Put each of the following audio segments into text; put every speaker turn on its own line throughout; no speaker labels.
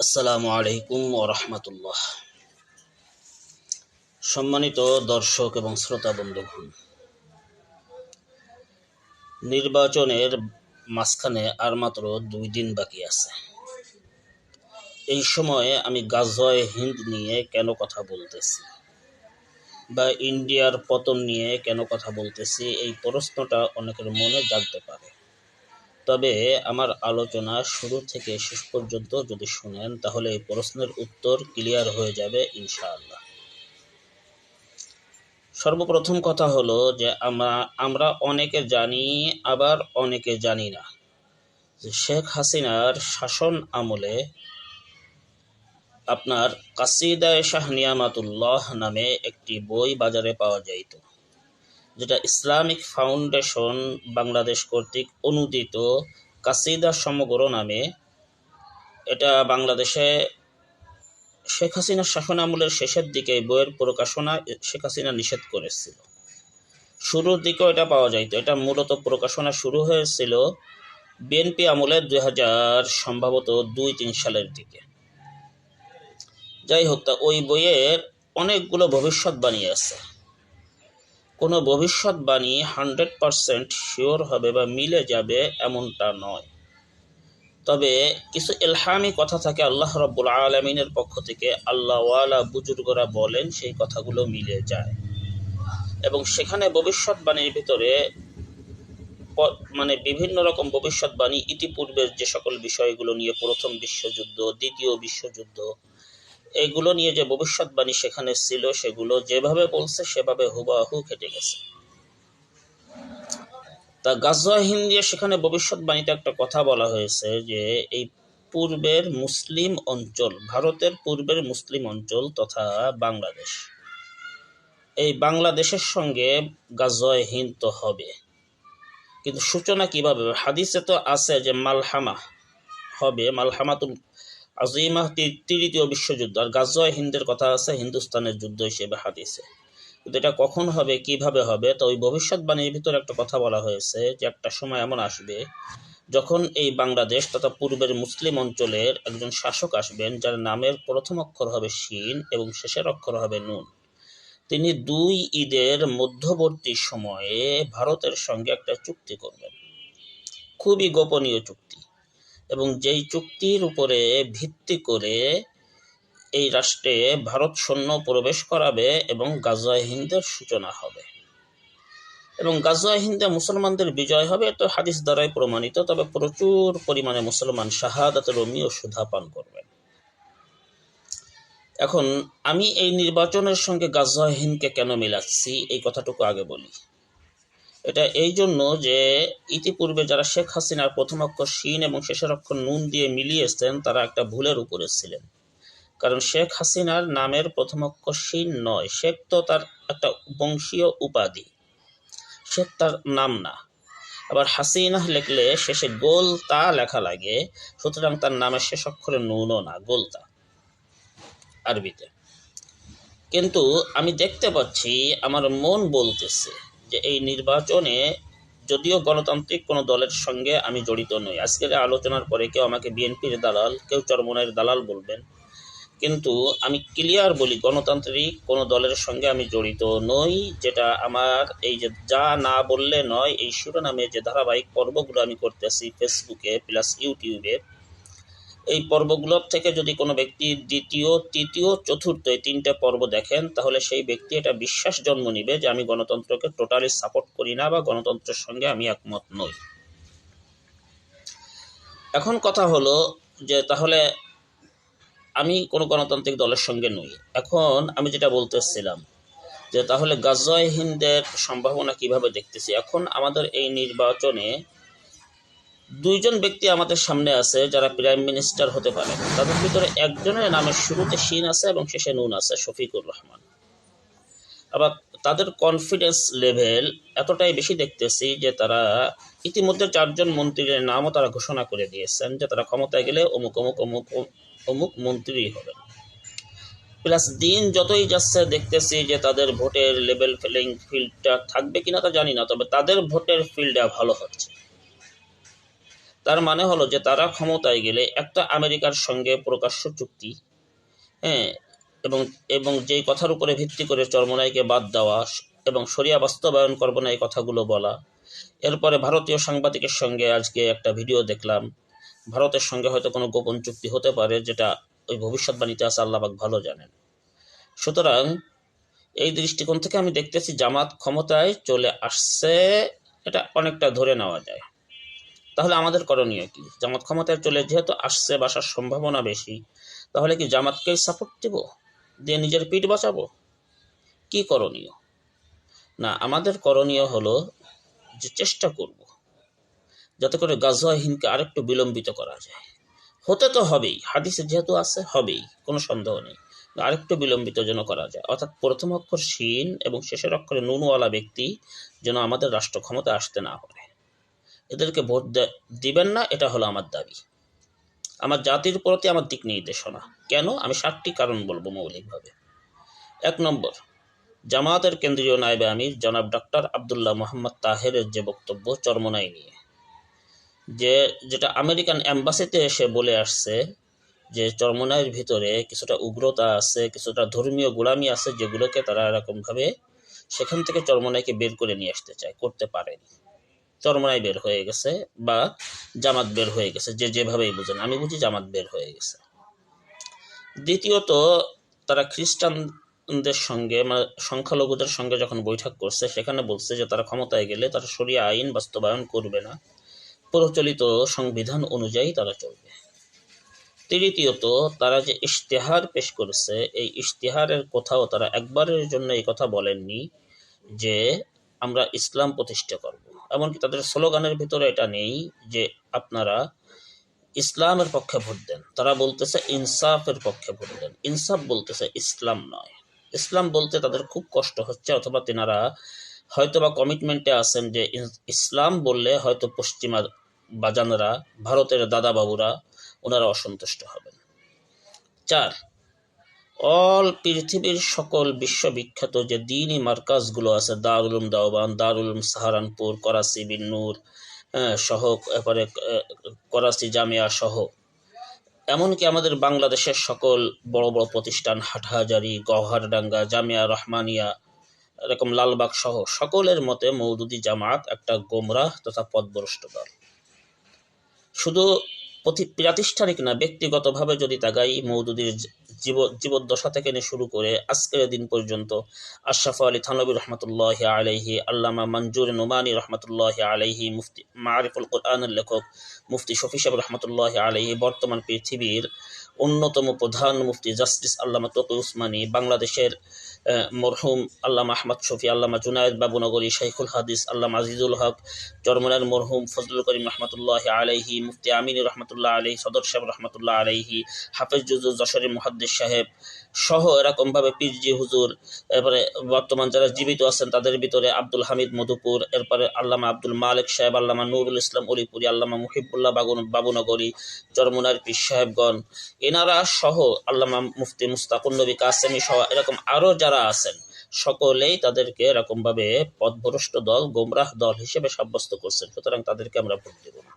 আসসালামু আলাইকুম ওয়া রাহমাতুল্লাহ। সম্মানিত দর্শক এবং শ্রোতা বন্ধুগণ, নির্বাচনের মাঝখানে আর মাত্র 2 দিন বাকি আছে। এই সময়ে আমি গাজওয়ে হিন্দ নিয়ে কেন কথা বলতেছি বা ইন্ডিয়ার পতন নিয়ে কেন কথা বলতেছি, এই প্রশ্নটা অনেকের মনে জাগতে পারে। তবে আমার আলোচনা শুরু থেকে শেষ পর্যন্ত যদি শুনেন তাহলে এই প্রশ্নের উত্তর ক্লিয়ার হয়ে যাবে ইনশাআল্লাহ। সর্বপ্রথম কথা হলো যে আমরা অনেকে জানি, আবার অনেকে জানি না যে শেখ হাসিনার শাসন আমলে আপনার কাসিদায়ে শাহ নিয়ামাতুল্লাহ নামে একটি বই বাজারে পাওয়া যাইত, যেটা ইসলামিক ফাউন্ডেশন বাংলাদেশ কর্তৃক অনুদিত কাসিদা সমগ্র নামে। এটা বাংলাদেশে শেখ হাসিনার শাসন আমলের শেষের দিকে বইয়ের প্রকাশনা শেখ হাসিনা নিষেধ করেছিল। শুরুর দিকেও এটা পাওয়া যাইত। এটা মূলত প্রকাশনা শুরু হয়েছিল বিএনপি আমলে 2000 সম্ভবত 2-3 সালের দিকে। যাই হোক, তা ওই বইয়ের অনেকগুলো ভবিষ্যৎবাণী আছে। কোনো ভবিষ্যৎবাণী 100% শিওর হবে বা মিলে যাবে এমনটা নয়। তবে কিছু ইলহামি কথা থাকে আল্লাহ রাব্বুল আলামিনের পক্ষ থেকে, আল্লাহওয়ালা বুজুর্গরা বলেন, সেই কথাগুলো মিলে যায়। এবং সেখানে ভবিষ্যৎবাণীর ভিতরে বিভিন্ন রকম ভবিষ্যৎবাণী ইতিপূর্বের যে সকল বিষয়গুলো নিয়ে, প্রথম বিশ্বযুদ্ধ, দ্বিতীয় বিশ্বযুদ্ধ, এগুলো নিয়ে যে ভবিষ্যৎবাণী সেখানে ছিল, সেগুলো যেভাবে বলছে সেভাবে হুবহু খেটে গেছে। তা গাজওয়ে হিন্দ সেখানে ভবিষ্যৎবাণীতে একটা কথা বলা হয়েছে যে এই পূর্বের মুসলিম অঞ্চল, ভারতের পূর্বের মুসলিম অঞ্চল তথা বাংলাদেশ, এই বাংলাদেশের সঙ্গে গাজওয়ে হিন্দ তো হবে, কিন্তু সূচনা কিভাবে? হাদিসে তো আছে যে মালহামা হবে, মালহামাতুল আজিমা, তৃতীয় বিশ্বযুদ্ধ। আর গাজওয়ে হিন্দের কথা আছে হিন্দুস্তানের যুদ্ধ হিসেবে হাদিসে। কিন্তু এটা কখন হবে, কিভাবে হবে? তো ওই ভবিষ্যৎবাণীর ভিতরে একটা কথা বলা হয়েছে যে একটা সময় এমন আসবে যখন এই বাংলাদেশ তথা পূর্বের মুসলিম অঞ্চলের একজন শাসক আসবেন, যার নামের প্রথম অক্ষর হবে শিন এবং শেষের অক্ষর হবে নুন। তিনি 2 ঈদের মধ্যবর্তী সময়ে ভারতের সঙ্গে একটা চুক্তি করবেন, খুবই গোপনীয় চুক্তি, এবং যেই চুক্তির উপরে ভিত্তি করে এই রাষ্ট্রে ভারত সৈন্য প্রবেশ করাবে এবং গাজওয়ে হিন্দের সূচনা হবে এবং গাজওয়ে হিন্দে মুসলমানদের বিজয় হবে। তো হাদিস দ্বারাই প্রমাণিত। তবে প্রচুর পরিমাণে মুসলমান শাহাদাতের রোমীয় সুধা পান করবেন। এখন আমি এই নির্বাচনের সঙ্গে গাজওয়ে হিন্দকে কেন মিলাচ্ছি, এই কথাটুকু আগে বলি। এটা এই জন্য যে ইতিপূর্বে যারা শেখ হাসিনার প্রথম অক্ষর শিন এবং শেষের অক্ষর নুন দিয়ে মিলিয়েছেন, তারা একটা ভুলের উপরে ছিলেন। কারণ শেখ হাসিনার নামের প্রথম অক্ষর শিন নয়। শেখ তো তার একটা বংশীয় উপাধি, শেখ তার নাম না। আবার হাসিনা লিখলে শেষে গোলতা লেখা লাগে, সুতরাং তার নামের শেষ অক্ষরে নুনও না, গোলতা আরবিতে। কিন্তু আমি দেখতে পাচ্ছি, আমার মন বলতেছে যে এই নির্বাচনে যদিও গণতান্ত্রিক কোনো দলের সঙ্গে আমি জড়িত নই। আজকের আলোচনার পরে কেউ আমাকে বিএনপির দালাল, কেউ চরমনাইয়ের দালাল বলবেন, কিন্তু আমি ক্লিয়ার বলি, গণতান্ত্রিক কোনো দলের সঙ্গে আমি জড়িত নই। যেটা আমার এই যে যা না বললে নয়, এই শিরোনামে যে ধারাবাহিক পর্বগুলো আমি করতেছি ফেসবুকে প্লাস ইউটিউবে, এই পর্বগুলোর থেকে যদি কোনো ব্যক্তি দ্বিতীয়, তৃতীয়, চতুর্থ এই 3টে পর্ব দেখেন, তাহলে সেই ব্যক্তি এটা বিশ্বাস জন্ম নিবে যে আমি গণতন্ত্রকে টোটালি সাপোর্ট করি না বা গণতন্ত্রের সঙ্গে আমি একমত নই। এখন কথা হলো যে তাহলে আমি কোনো গণতান্ত্রিক দলের সঙ্গে নই। এখন আমি যেটা বলতেছিলাম যে তাহলে গাজওয়ে হিন্দের সম্ভাবনা কিভাবে দেখতেছি। এখন আমাদের এই নির্বাচনে 2 জন ব্যক্তি আমাদের সামনে আছে যারা প্রাইম মিনিস্টার হতে পারে। তাদের ভিতরে একজনের নামের শুরুতে শিন আছে এবং শেষে নুন আছে, শফিকুর রহমান। আবার তাদের কনফিডেন্স লেভেল এতটাই বেশি দেখতেছি যে তারা ইতিমধ্যে 4 জন মন্ত্রীর নামও তারা ঘোষণা করে দিয়েছেন যে তারা ক্ষমতায় গেলে অমুক অমুক অমুক অমুক মন্ত্রী হবেন। প্লাস দিন যতই যাচ্ছে দেখতেছি যে তাদের ভোটের লেভেল প্লেইং ফিল্ডটা থাকবে কিনা তা জানি না, তবে তাদের ভোটের ফিল্ডটা ভালো হচ্ছে। তার মানে হলো যে তারা ক্ষমতায় গেলে একটা আমেরিকার সঙ্গে প্রকাশ্য চুক্তি, হ্যাঁ, এবং এবং যেই কথার উপরে ভিত্তি করে চরমোনাইকে বাদ দেওয়া এবং শরিয়া বাস্তবায়ন করবো না এই কথাগুলো বলা। এরপরে ভারতীয় সাংবাদিকের সঙ্গে আজকে একটা ভিডিও দেখলাম, ভারতের সঙ্গে হয়তো কোনো গোপন চুক্তি হতে পারে, যেটা ওই ভবিষ্যৎবাণীতে আছে, আল্লাহ পাক ভালো জানেন। সুতরাং এই দৃষ্টিকোণ থেকে আমি দেখতেছি জামাত ক্ষমতায় চলে আসছে, এটা অনেকটা ধরে নেওয়া যায়। তাহলে আমাদের করণীয় কি? জামাত ক্ষমতায় চলে যেহেতু আসছে, বাসার সম্ভাবনা বেশি, তাহলে কি জামাতকেই সাপোর্ট দিব, দিয়ে নিজের পিঠ বাঁচাবো? কি করণীয়? না, আমাদের করণীয় হলো যে চেষ্টা করব যাতে করে গাজওয়া হিন্দকে আরেকটু বিলম্বিত করা যায়। হতে তো হবেই, হাদিসে যেহেতু আছে হবেই, কোনো সন্দেহ নেই, আরেকটু বিলম্বিত যেন করা যায়। অর্থাৎ প্রথম অক্ষর শিন এবং শেষের অক্ষরে নুনওয়ালা ব্যক্তি যেন আমাদের রাষ্ট্র ক্ষমতা আসতে না পারে। এদেরকে ভোট দিবেন না, এটা হলো আমার দাবি, আমার জাতির প্রতি আমার দিক নির্দেশনা। কেন? আমি 7টি কারণ বলবো মৌলিকভাবে। 1 নম্বর, জামায়াতের কেন্দ্রীয় নায়েবে আমির জনাব ডক্টর আব্দুল্লাহ মোহাম্মদ তাহেরের যে বক্তব্য চরমোনাই নিয়ে, যেটা আমেরিকান এম্বাসিতে এসে বলে আসছে যে চরমোনাইয়ের ভিতরে কিছুটা উগ্রতা আছে, কিছুটা ধর্মীয় গোলামি আছে, যেগুলোকে তারা এরকমভাবে সেখান থেকে চরমোনাইকে বের করে নিয়ে আসতে চায়, করতে পারেনি। চরমোনাই বের হয়ে গেছে বা জামাত বের হয়ে গেছে, যে যেভাবেই বুঝেন, আমি বুঝি জামাত বের হয়ে গেছে। দ্বিতীয়ত, তারা খ্রিস্টানদের সঙ্গে মানে সংখ্যালঘুদের সঙ্গে যখন বৈঠক করছে, সেখানে বলছে যে তারা ক্ষমতায় গেলে তারা শরিয়া আইন বাস্তবায়ন করবে না, প্রচলিত সংবিধান অনুযায়ী তারা চলবে। তৃতীয়ত, তারা যে ইশতেহার পেশ করেছে, এই ইশতেহারের কোথাও তারা একবারের জন্য এই কথা বলেননি যে আমরা ইসলাম প্রতিষ্ঠা করব। এমনকি তাদের স্লোগানের ভিতরে এটা নেই যে আপনারা ইসলামের পক্ষে ভোট দেন, তারা বলতেছে ইনসাফের পক্ষে ভোট দেন। ইনসাফ বলতেছে, ইসলাম নয়। ইসলাম বলতে তাদের খুব কষ্ট হচ্ছে, অথবা তেনারা হয়তোবা কমিটমেন্টে আছেন যে ইসলাম বললে হয়তো পশ্চিমা বাজানরা, ভারতের দাদা বাবুরা, ওনারা অসন্তুষ্ট হবেন। 4, অল পৃথিবীর সকল বিশ্ববিখ্যাত যে দ্বীনি মার্কাজগুলো আছে, দারুল উলুম দেওবান, দারুল উলুম সাহারানপুর, করাচি বিন নূর সহ, এরপরে করাচি জামিয়া সহ, এমনকি আমাদের বাংলাদেশের সকল বড় বড় প্রতিষ্ঠান, হাটহাজারি, গওহারডাঙ্গা, জামিয়া রহমানিয়া, এরকম লালবাগ সহ সকলের মতে মওদুদি জামাত একটা গোমরাহ তথা পথভ্রষ্ট দল। শুধু প্রাতিষ্ঠানিক না, ব্যক্তিগতভাবে যদি তাকাই, মওদুদির জীবদ্দশা থেকে নিয়ে শুরু করে আজকের দিন পর্যন্ত আশরাফ আলী থানভী রহমতুল্লাহ আলাইহি, আল্লামা মঞ্জুর নোমানি রহমতুল্লাহ আলাইহি, মুফতি মারিফুল কোরআনের লেখক মুফতি শফি সাহেব রহমতুল্লাহ আলাইহি, বর্তমান পৃথিবীর অন্যতম প্রধান মুফতি জাস্টিস আল্লামা তকি উসমানী, বাংলাদেশের মরহুম আল্লামা আহমদ শফি, আল্লামা জুনায়েদ বাবুনগরী, শাইখুল হাদিস আল্লামা আজিজুল হক, চরমোনাইয়ের মরহুম ফজলুল করিম রহমতুল্লাহ আলাইহি, মুফতি আমিন রহমতুল্লাহ আলাইহি, সদর সাহেব রহমতুল্লাহ আলাইহি, হাফেজ জুজুর যশোরী মুহাদ্দিস সাহেব সহ এরকমভাবে পীরজি হুজুর, এরপরে বর্তমান যারা জীবিত আছেন তাদের ভিতরে আব্দুল হামিদ মধুপুর, এরপরে আল্লামা আব্দুল মালিক সাহেব, আল্লামা নুরুল ইসলাম অলিপুরি, আল্লামা মুহিবুল্লাহ বাবুনগরী, চরমোনাইয়ের পীর সাহেবগণ, এনারা সহ আল্লামা মুফতি মুস্তাকুন নবী কাসেমি সহ এরকম আরো যারা আছেন, সকলেই তাদেরকে এরকমভাবে পথভ্রষ্ট দল, গোমরাহ দল হিসেবে সাব্যস্ত করছেন। সুতরাং তাদেরকে আমরা ভোট দেব না।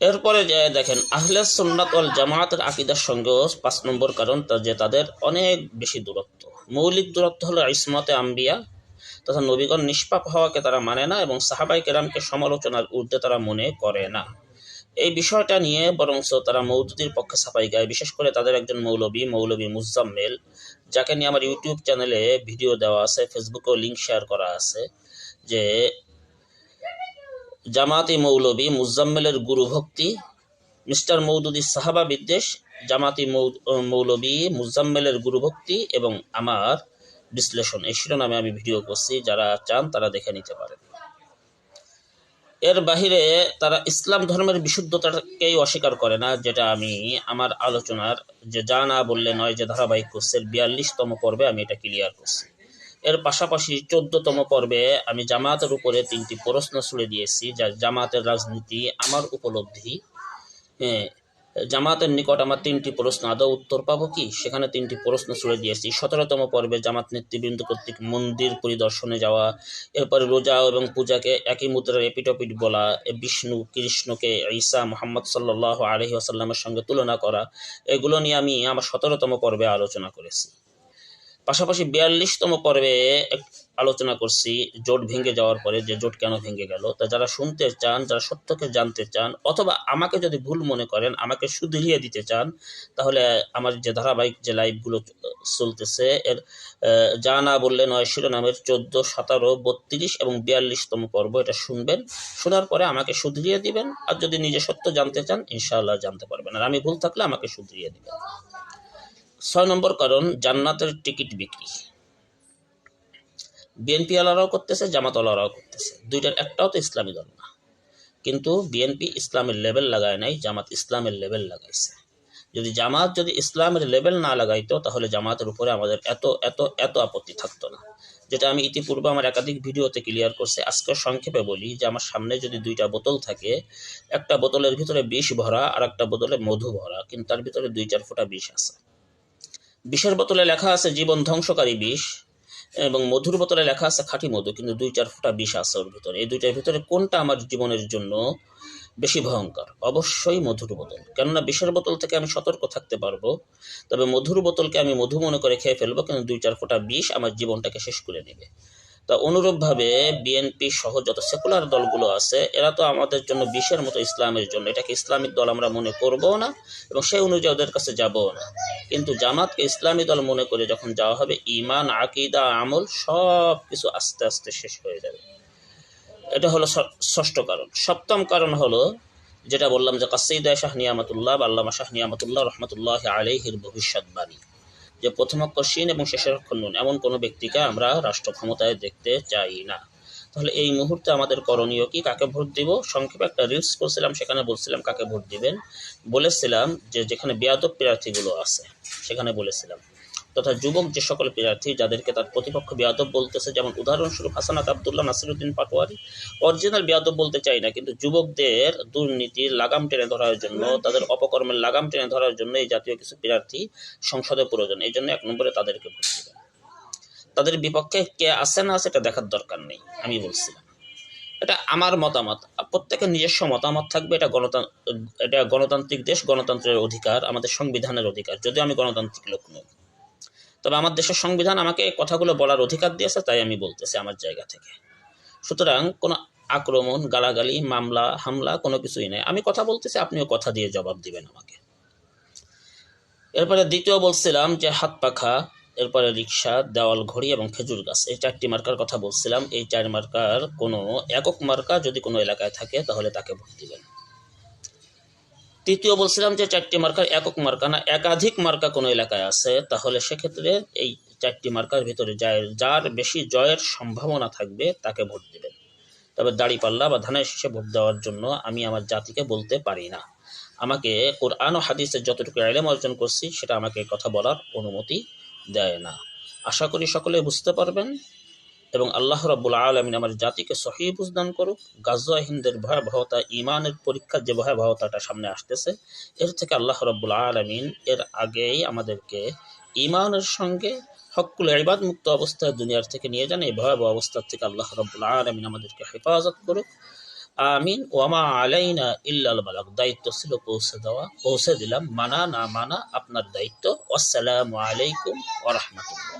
এরপরে যে দেখেন, আহলে সুন্নাত ওয়াল জামায়াতের আকীদার সঙ্গেও 5 নম্বর কারণ যে তাদের অনেক বেশি দূরত্ব। মৌলিক দূরত্ব হলো ইসমতে আম্বিয়া তথা নবীগণ নিষ্পাপ হওয়াকে তারা মানে না, এবং সাহাবাই কেরামকে সমালোচনার ঊর্ধ্বে তারা মনে করে না। এই বিষয়টা নিয়ে বরঞ্চ তারা মওদুদির পক্ষে সাফাই গায়। বিশেষ করে তাদের একজন মৌলবী মুজাম্মেল, যাকে নিয়ে আমার ইউটিউব চ্যানেলে ভিডিও দেওয়া আছে, ফেসবুকেও লিঙ্ক শেয়ার করা আছে, যে জামাতি মৌলবী মুজাম্মেলের গুরু ভক্তি, মিস্টার মওদুদি সাহাবা বিদ্বেষ, জামাতি মৌলবী মুজাম্মেলের গুরু ভক্তি এবং আমার বিশ্লেষণ, এই শিরোনামে আমি ভিডিও করছি, যারা চান তারা দেখে নিতে পারেন। এর বাহিরে তারা ইসলাম ধর্মের বিশুদ্ধতাকেই অস্বীকার করে না, যেটা আমি আমার আলোচনার যে যা না বললে নয় যে ধারাবাহিক কোর্সের 42তম পর্বে আমি এটা ক্লিয়ার করছি। এর পাশাপাশি 14তম পর্বে আমি জামাতের উপরে 3টি প্রশ্ন ছুড়ে দিয়েছি, যা জামাতের রাজনীতি আমার উপলব্ধি, জামাতের নিকট আমার 3টি প্রশ্ন, আদৌ উত্তর পাবো কি? সেখানে 3টি প্রশ্ন ছুড়ে দিয়েছি। 17তম পর্বে জামাত নেতৃবৃন্দ কর্তৃক মন্দির পরিদর্শনে যাওয়া, এরপরে রোজা এবং পূজাকে একই মুদ্রার এপিটপিট বলা, বিষ্ণু কৃষ্ণকে ঈসা মুহাম্মদ সাল্লাল্লাহু আলাইহি ওয়াসাল্লামের সঙ্গে তুলনা করা, এগুলো নিয়ে আমি আমার 17তম পর্বে আলোচনা করেছি। পাশাপাশি 42তম পর্বে আলোচনা করছি জোট ভেঙে যাওয়ার পরে যে জোট কেন ভেঙে গেল। তা যারা শুনতে চান, যারা সত্যকে জানতে চান, অথবা আমাকে যদি ভুল মনে করেন, আমাকে শুধরিয়ে দিতে চান, তাহলে আমার যে ধারাবাহিক যে লাইভগুলো চলতেছে এর যা না বললে নয় শিরোনামের 14, 17, 32 এবং 42তম পর্ব এটা শুনবেন। শোনার পরে আমাকে শুধরিয়ে দিবেন, আর যদি নিজে সত্য জানতে চান ইনশাআল্লাহ জানতে পারবেন, আর আমি ভুল থাকলে আমাকে শুধরিয়ে দিবেন। 6 নম্বর কারণ, জান্নাতের টিকিট বিক্রি। বিএনপি আলারাও করতেছে, জামাত আলারাও করতেছে, দুইটার একটাও তো ইসলামী দল না। কিন্তু বিএনপি ইসলামের লেভেল লাগায় নাই, জামাত ইসলামের লেভেল লাগাইছে। যদি জামাত যদি ইসলামের লেভেল না লাগাইতো তাহলে জামাতের উপরে আমাদের এত এত এত আপত্তি থাকতো না, যেটা আমি ইতিপূর্বে আমার একাধিক ভিডিওতে ক্লিয়ার করছি। আজকে সংক্ষেপে বলি যে আমার সামনে যদি 2টা বোতল থাকে, একটা বোতলের ভিতরে বিষ ভরা আর একটা বোতলে মধু ভরা, কিন্তু তার ভিতরে 2-4 ফোঁটা বিষ আছে। বিষের বোতলে লেখা আছে জীবন ধ্বংসকারী বিষ, এবং মধুর বোতলে লেখা আছে খাঁটি মধু, কিন্তু 2-4 ফোঁটা বিষ আছে ওর ভিতরে। এই দুইটার ভিতরে কোনটা আমার জীবনের জন্য বেশি ভয়ঙ্কর? অবশ্যই মধুর বোতল, কেননা বিষের বোতল থেকে আমি সতর্ক থাকতে পারবো, তবে মধুর বোতলকে আমি মধু মনে করে খেয়ে ফেলবো, কিন্তু 2-4 ফোঁটা বিষ আমার জীবনটাকে শেষ করে নেবে। তা অনুরূপভাবে বিএনপি সহ যত সেকুলার দলগুলো আছে, এরা তো আমাদের জন্য বিষের মতো ইসলামের জন্য, এটাকে ইসলামিক দল আমরা মনে করবো না এবং সেই অনুযায়ী ওদের কাছে যাবো না। কিন্তু জামাতকে ইসলামী দল মনে করে যখন যাওয়া হবে, ঈমান, আকীদা, আমল সব কিছু আস্তে আস্তে শেষ হয়ে যাবে। এটা হলো 6ষ্ঠ কারণ। 7ম কারণ হলো যেটা বললাম যে কাসিদা শাহ নিয়ামতুল্লাহ বা আল্লামা শাহ নিয়ামতুল্লাহ রহমতুল্লাহ আলাইহির ভবিষ্যৎবাণী, যে প্রথম অক্ষর শিন এবং শেষের অক্ষর নুন এমন কোনো ব্যক্তিকে আমরা রাষ্ট্র ক্ষমতায় দেখতে চাই না। তাহলে এই মুহূর্তে আমাদের করণীয় কি? কাকে ভোট দিব? সংক্ষেপে একটা রিলস করছিলাম, সেখানে বলছিলাম কাকে ভোট দিবেন। বলেছিলাম যে যেখানে বেয়াদব প্রার্থীগুলো আছে সেখানে বলেছিলাম, তথা যুবক যে সকল প্রার্থী যাদেরকে তার প্রতিপক্ষ বেয়াদব বলতেছে, যেমন উদাহরণস্বরূপ হাসানাত আবদুল্লাহ, নাসিরুদ্দিন পাটোয়ারি, অরিজিনাল বেয়াদব বলতে চাই না, কিন্তু যুবকদের দুর্নীতির লাগাম টেনে ধরার জন্য, তাদের অপকর্মের লাগাম টেনে ধরার জন্য এই জাতীয় কিছু প্রার্থী সংসদে প্রয়োজন। এই জন্য 1 নম্বরে তাদেরকে ভোট দিবেন। তাদের বিপক্ষে কে আছে না আছে এটা দেখার দরকার নেই, আমি বলছিলাম। এটা আমার মতামত, প্রত্যেকের নিজস্ব মতামত থাকবে। এটা গণতান্ত্রিক দেশ, গণতন্ত্রের অধিকার, আমাদের সংবিধানের অধিকার, যদিও আমি গণতান্ত্রিক লোক নই, তবে আমার দেশের সংবিধান আমাকে কথাগুলো বলার অধিকার দিয়েছে, তাই আমি বলতেছি আমার জায়গা থেকে। সুতরাং কোনো আক্রমণ, গালাগালি, মামলা, হামলা কোনো কিছুই নেই। আমি কথা বলতেছি, আপনিও কথা দিয়ে জবাব দিবেন আমাকে। এরপরে দ্বিতীয় বলছিলাম যে হাত পাখা, এরপরে রিক্সা, দেওয়াল ঘড়ি এবং খেজুর গাছ, এই 4টি মার্কার কথা বলছিলাম। এই 4 মার্কার কোনো একক মার্কা যদি কোনো এলাকায় থাকে তাহলে তাকে ভোট দিবেন। তৃতীয় বলছিলাম যে 4টি মার্কার একক মার্কা না, একাধিক মার্কা কোনো এলাকায় আছে, তাহলে সেক্ষেত্রে এই 4টি মার্কার ভিতরে যার বেশি জয়ের সম্ভাবনা থাকবে তাকে ভোট দিবেন। তবে দাড়িপাল্লা বা ধানের শীষে ভোট দেওয়ার জন্য আমি আমার জাতিকে বলতে পারি না। আমাকে কোরআন ও হাদিসের যতটুকু ইলম অর্জন করছি সেটা আমাকে কথা বলার অনুমতি দেয় না। আশা করি সকলে বুঝতে পারবেন এবং আল্লাহ রাব্বুল আলামিন আমার জাতিকে সহিহ বুঝ দান করুক। গাজওয়া হিন্দের ভয়াবহতা, ঈমানের পরীক্ষার যে ভয়াবহতাটা সামনে আসতেছে, এর থেকে আল্লাহ রাব্বুল আলামিন এর আগেই আমাদেরকে ঈমানের সঙ্গে হক্কুল ইবাদ মুক্ত অবস্থায় দুনিয়ার থেকে নিয়ে যান। এই ভয়াবহ অবস্থার থেকে আল্লাহ রাব্বুল আলামিন আমাদেরকে হেফাজত করুক, আমিন। ওয়ামা আলাইনা ইল্লাল বালাগ, দায়িত্ব ছিল পৌঁছে দেওয়া, পৌঁছে দিলাম, মানা না মানা আপনার দায়িত্ব। আসসালামু আলাইকুম ওয়া রাহমাতুল্লাহ।